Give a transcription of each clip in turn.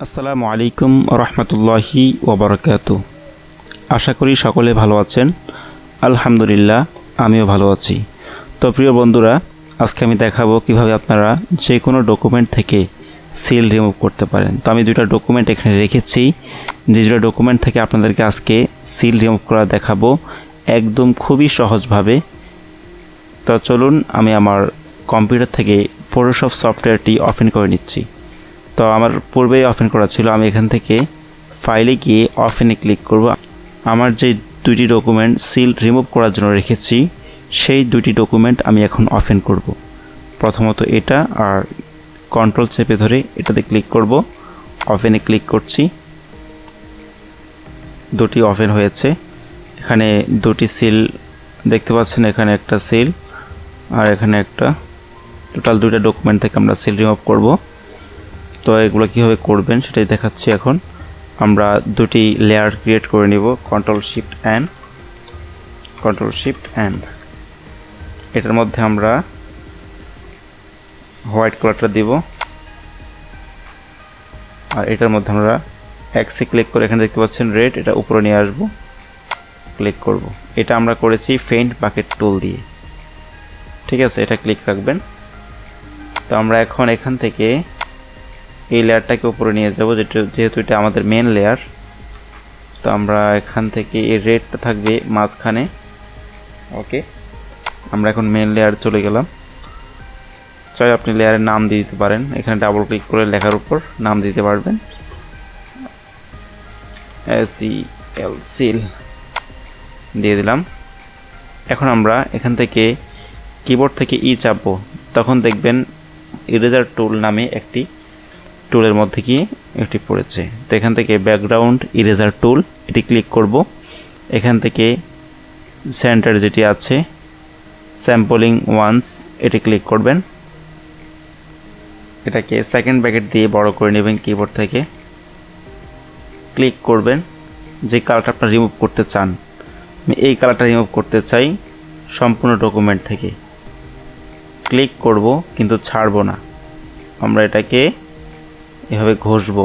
আসসালামু আলাইকুম রহমতুল্লাহি ওবরাকাতু। আশা করি সকলে ভালো আছেন। আলহামদুলিল্লাহ আমিও ভালো আছি। তো প্রিয় বন্ধুরা, আজকে আমি দেখাবো কিভাবে আপনারা যে কোনো ডকুমেন্ট থেকে সিল রিমুভ করতে পারেন। তো আমি দুটো ডকুমেন্ট এখানে রেখেছি, যে দুটো ডকুমেন্ট থেকে আপনাদেরকে আজকে সিল রিমুভ করা দেখাবো একদম খুবই সহজভাবে। তো চলুন আমি আমার কম্পিউটার থেকে ফটোশপ সফটওয়্যারটি ওপেন করে নিচ্ছি। তো আমার পূর্বেই ওপেন করা ছিল, আমি এখান থেকে ফাইলে গিয়ে ওপেনে ক্লিক করব। আমার যে দুটি ডকুমেন্ট সিল রিমুভ করার জন্য রেখেছি সেই দুটি ডকুমেন্ট আমি এখন ওপেন করব। প্রথমত এটা, আর কন্ট্রোল চেপে ধরে এটাতে ক্লিক করব, ওপেনে ক্লিক করছি। দুটি ওপেন হয়েছে। এখানে দুটি সিল দেখতে পাচ্ছেন, এখানে একটা সিল আর এখানে একটা। টোটাল দুইটা ডকুমেন্ট থেকে আমরা সিল রিমুভ করব। তো এগুলো কীভাবে করবেন সেটাই দেখাচ্ছি এখন। আমরা দুটি লেয়ার ক্রিয়েট করে নিব, কন্ট্রোল শিফট এন। এটার মধ্যে আমরা হোয়াইট কালারটা দিব, আর এটার মধ্যে আমরা এক্সে ক্লিক করে এখানে দেখতে পাচ্ছেন রেড, এটা উপরে নিয়ে আসব, ক্লিক করব। এটা আমরা করেছি ফেইন্ট বাকেট টুল দিয়ে, ঠিক আছে, এটা ক্লিক রাখবেন। তো আমরা এখন এখান থেকে এই লেয়ারটাকে উপরে নিয়ে যাব, যেহেতু এটা আমাদের মেন লেয়ার। তো আমরা এখান থেকে এই রেডটা থাকবে মাঝখানে। ওকে, আমরা এখন মেন লেয়ার চলে গেলাম। চাই আপনি লেয়ারের নাম দিয়ে দিতে পারেন, এখানে ডাবল ক্লিক করে লেখার উপর নাম দিতে পারবেন, SEL সিল দিয়ে দিলাম। এখন আমরা এখান থেকে কিবোর্ড থেকে চাপবো, তখন দেখবেন ইরেজার টুল নামে একটি টুলের মধ্যে গিয়ে একটি পড়েছে। তো এখান থেকে ব্যাকগ্রাউন্ড ইরেজার টুল, এটি ক্লিক করব। এখান থেকে সেন্টার যেটি আছে স্যাম্পলিং ওয়ান্স, এটি ক্লিক করবেন। এটাকে সেকেন্ড ব্র্যাকেট দিয়ে বড় করে নেবেন, কিবোর্ড থেকে ক্লিক করবেন যে কালারটা আপনারা রিমুভ করতে চান। আমি এই কালারটা রিমুভ করতে চাই সম্পূর্ণ ডকুমেন্ট থেকে। ক্লিক করব কিন্তু ছাড়বো না, আমরা এটাকে এভাবে ঘষবো।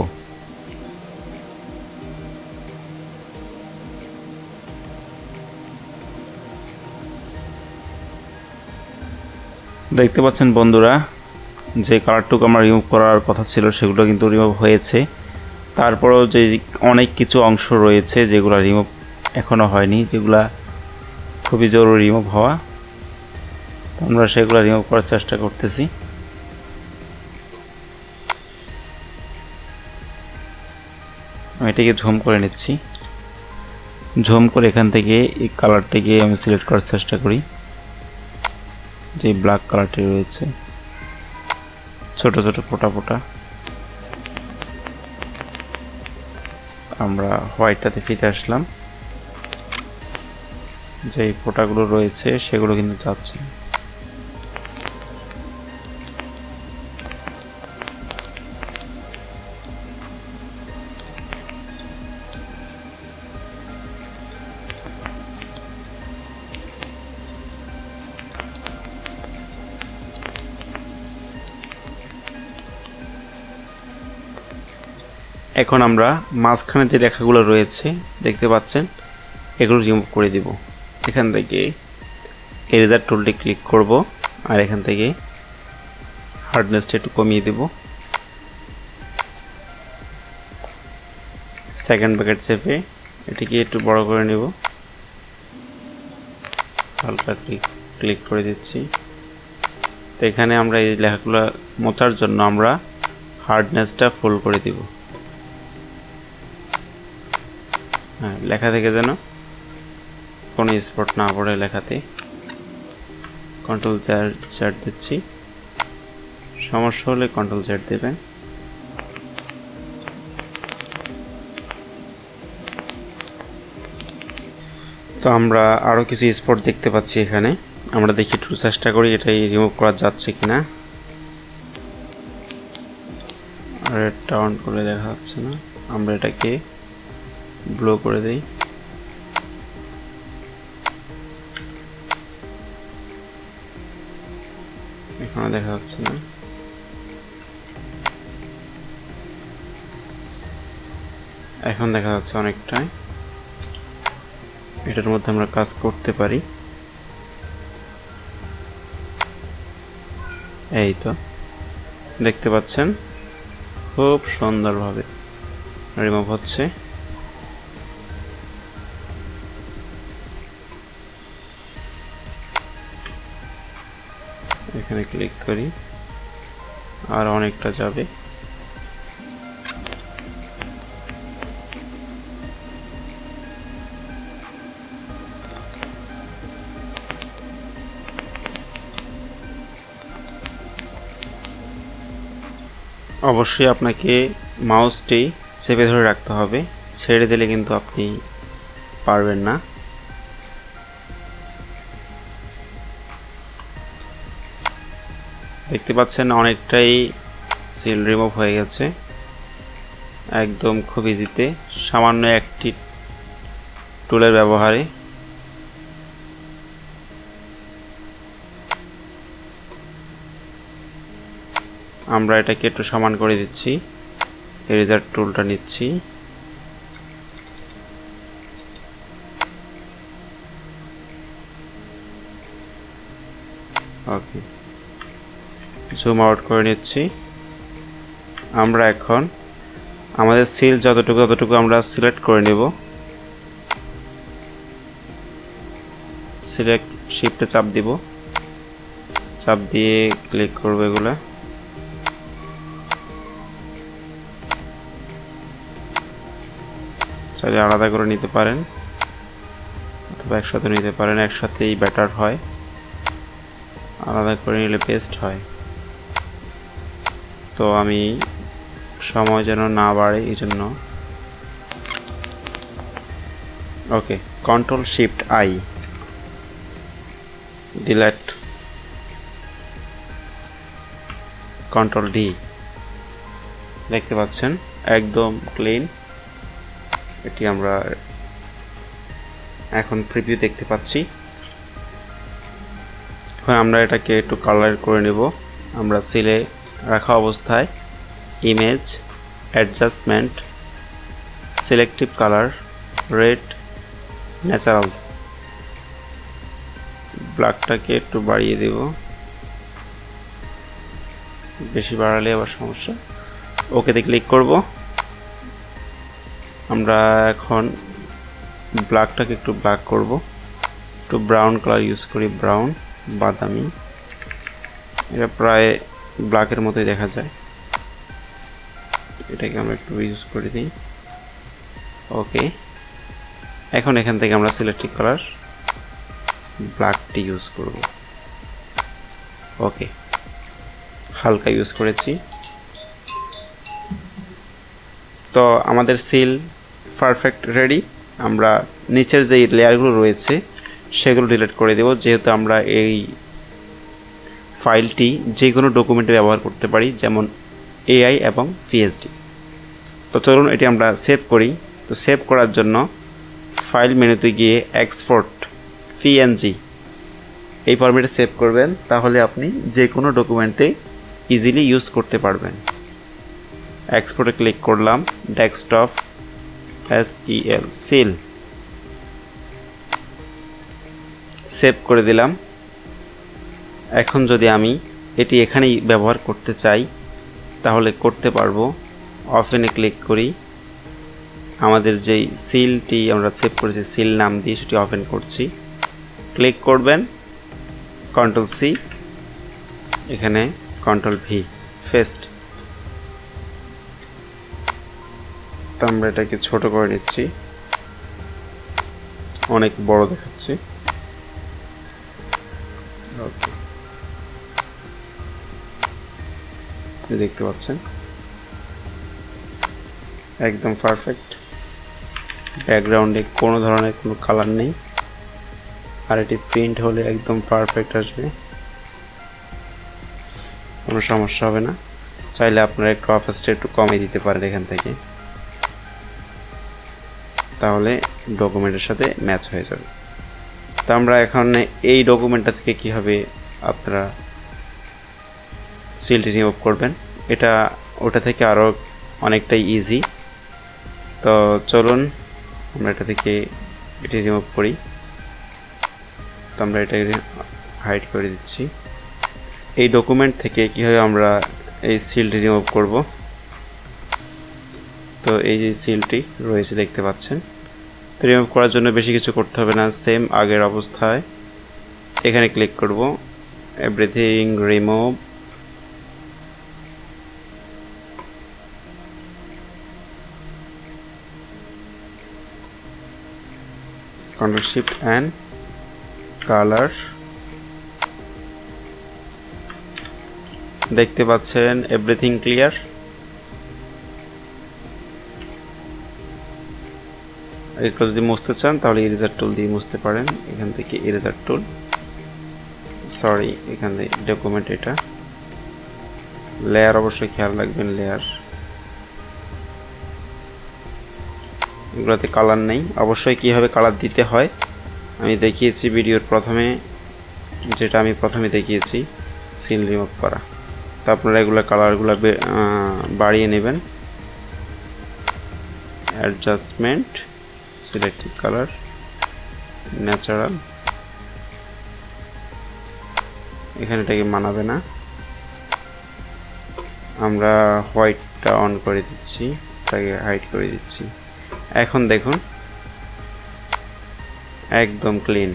দেখতে পাচ্ছেন বন্ধুরা, যে কালারটুকু আমার রিমুভ করার কথা ছিল সেগুলো কিন্তু রিমুভ হয়েছে। তারপরেও যে অনেক কিছু অংশ রয়েছে যেগুলো রিমুভ এখনও হয়নি, যেগুলা খুবই জরুরি রিমুভ হওয়া, আমরা সেগুলো রিমুভ করার চেষ্টা করতেছি। আমি এটাকে ঝুম করে নিচ্ছি। ঝুম করে এখান থেকে এই কালারটিকে আমি সিলেক্ট করার চেষ্টা করি, যে ব্ল্যাক কালারটি রয়েছে, ছোট ছোট ফোটা ফোটা। আমরা হোয়াইটটাতে ফিরে আসলাম, যে ফোটাগুলো রয়েছে সেগুলো কিন্তু যাচ্ছে। এখন আমরা মাঝখানে যে লেখাগুলো রয়েছে দেখতে পাচ্ছেন, এগুলো রিমুভ করে দিব। এখান থেকে এরেজার টুলটি ক্লিক করব, আর এখান থেকে হার্ডনেসটা একটু কমিয়ে দেব। সেকেন্ড ব্র্যাকেট চেপে এটিকে একটু বড় করে নেব, হালকা ক্লিক করে দিচ্ছি। তো এখানে আমরা এই লেখাগুলো মোছার জন্য আমরা হার্ডনেসটা ফুল করে দিব। হ্যাঁ, লেখা থেকে যেন কোনো স্পট না পড়ে লেখাতে। কন্ট্রোল জেড দিচ্ছি, সমস্যা হলে কন্ট্রোল জেড দেবেন। তো আমরা আরও কিছু স্পট দেখতে পাচ্ছি এখানে, আমরা দেখি একটু চেষ্টা করি এটাই রিমুভ করা যাচ্ছে কিনা। আর এটা অন করে দেখা যাচ্ছে না, আমরা এটাকে ব্লো করে দেই। এখানে দেখা যাচ্ছে না। এখন দেখা যাচ্ছে অনেকটাই। এটার মধ্যে আমরা কাজ করতে পারি। এই তো দেখতে পাচ্ছেন খুব সুন্দরভাবে রিমুভ হচ্ছে। এখানে ক্লিক করি, আর অনেকটা যাবে। অবশ্যই আপনাকে মাউসটি চেপে ধরে রাখতে হবে, ছেড়ে দিলে কিন্তু আপনি পারবেন না। দেখতে পাচ্ছেন অনেকটাই সিল রিমুভ হয়ে গেছে, একদম খুব ইজিতে, সামান্য একটি টুলের ব্যবহারে। আমরা এটাকে একটু সমান করে দিচ্ছি, এরেজার টুলটা নিচ্ছি, ওকে, জুম আউট করে নিচ্ছি। আমরা এখন আমাদের সিল যতটুকু আমরা সিলেক্ট করে নেব। সিলেক্ট শিফটে চাপ দিব, চাপ দিয়ে ক্লিক করব। এগুলা চাইলে আলাদা করে নিতে পারেন অথবা একসাথে নিতে পারেন, একসাথেই বেটার হয়, আলাদা করে নিলে বেস্ট হয়। তো আমি সময় যেন না বাড়ে এই জন্য okay, control shift I, delete, control D. দেখতে পাচ্ছেন একদম ক্লিন। এটি আমরা এখন প্রিভিউ দেখতে পাচ্ছি। এখন আমরা এটাকে একটু কালার করে নেব। আমরা সিলে রাখা অবস্থায় image, adjustment, selective colour, red, naturals, ব্ল্যাকটাকে একটু বাড়িয়ে দেব, বেশি বাড়ালে আবার সমস্যা। ওকেতে ক্লিক করব। আমরা এখন ব্ল্যাকটাকে একটু ব্ল্যাক করব, একটু ব্রাউন কালার ইউজ করি, ব্রাউন বাদামি, এটা প্রায় ব্ল্যাকের মতোই দেখা যায়। এটাকে আমরা একটু ইউজ করে দিই, ওকে। এখন এখান থেকে আমরা সিলেক্টিভ কালার ব্ল্যাকটি ইউজ করব, ওকে, হালকা ইউজ করেছি। তো আমাদের সিল পারফেক্ট রেডি। আমরা নিচের যে লেয়ারগুলো রয়েছে সেগুলো ডিলিট করে দেব, যেহেতু আমরা এই ফাইলটি যে কোনো ডকুমেন্টে ব্যবহার করতে পারি, যেমন এআই এবং পিএইচডি। তো চলুন এটি আমরা সেভ করি। তো সেভ করার জন্য ফাইল মেনুতে গিয়ে এক্সপোর্ট পিএনজি এই ফরম্যাটে সেভ করবেন, তাহলে আপনি যে কোনো ডকুমেন্টে ইজিলি ইউজ করতে পারবেন। এক্সপোর্টে ক্লিক করলাম, ডেস্কটপ, SEL, সিল, সেভ করে দিলাম। এখন যদি আমি এটি এখানেই ব্যবহার করতে চাই তাহলে করতে পারবো। ওপেনে ক্লিক করি, আমাদের যেই সিলটি আমরা সেভ করেছি সিল নাম দিয়ে সেটি ওপেন করছি। ক্লিক করবেন, কন্ট্রোল সি, এখানে কন্ট্রোল ভি, পেস্ট। তো আমরা এটাকে ছোট করে নিচ্ছি, অনেক বড় দেখাচ্ছে, ওকে, দেখতে পাচ্ছেন একদম পারফেক্ট। ব্যাকগ্রাউন্ডে কোনো ধরনের কোনো কালার নেই, আর এটি প্রিন্ট হলে একদম পারফেক্ট আসবে, কোনো সমস্যা হবে না। চাইলে আপনারা একটু অফাসটা একটু কমিয়ে দিতে পারেন এখান থেকে, তাহলে ডকুমেন্টের সাথে ম্যাচ হয়ে যাবে। তো আমরা এখন এই ডকুমেন্টটা থেকে কীভাবে আপনারা সিলটি রিমুভ করবেন, এটা ওটা থেকে আরও অনেকটাই ইজি। তো চলুন আমরা এটা থেকে এটি রিমুভ করি। তো আমরা এটাকে হাইড করে দিচ্ছি। এই ডকুমেন্ট থেকে কীভাবে আমরা এই সিলটি রিমুভ করব, তো এই যে সিলটি রয়েছে দেখতে পাচ্ছেন। তো রিমুভ করার জন্য বেশি কিছু করতে হবে না, সেম আগের অবস্থায় এখানে ক্লিক করব, everything remove, control shift and colour. দেখতে পাচ্ছেন এভরিথিং ক্লিয়ার। এগুলো যদি মুছতে চান তাহলে ইরেজার টুল দিয়ে মুছতে পারেন। এখান থেকে ইরেজার টুল, সরি এখান থেকে ডকুমেন্ট, এটা লেয়ার অবশ্যই খেয়াল রাখবেন, লেয়ার এগুলোতে কালার নেই। অবশ্যই কীভাবে কালার দিতে হয় আমি দেখিয়েছি ভিডিওর প্রথমে, যেটা আমি প্রথমে দেখিয়েছি সিল রিমুভ করা। তো আপনারা এগুলো কালারগুলো বাড়িয়ে নেবেন। অ্যাডজাস্টমেন্ট, সিলেক্টিভ কালার, ন্যাচারাল, এখানে এটাকে মানাবে না, আমরা হোয়াইটটা অন করে দিচ্ছি, এটাকে হাইড করে দিচ্ছি। এখন দেখুন একদম ক্লিন।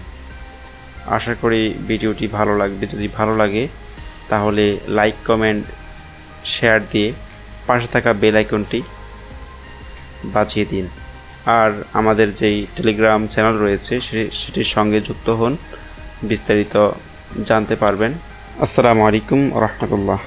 আশা করি ভিডিওটি ভালো লাগবে। যদি ভালো লাগে তাহলে লাইক, কমেন্ট, শেয়ার দিয়ে পাশে থাকা বেল আইকনটি বাজিয়ে দিন। আর আমাদের যেই টেলিগ্রাম চ্যানেল রয়েছে সেটির সঙ্গে যুক্ত হন, বিস্তারিত জানতে পারবেন। আসসালামু আলাইকুম ওয়া রাহমাতুল্লাহ।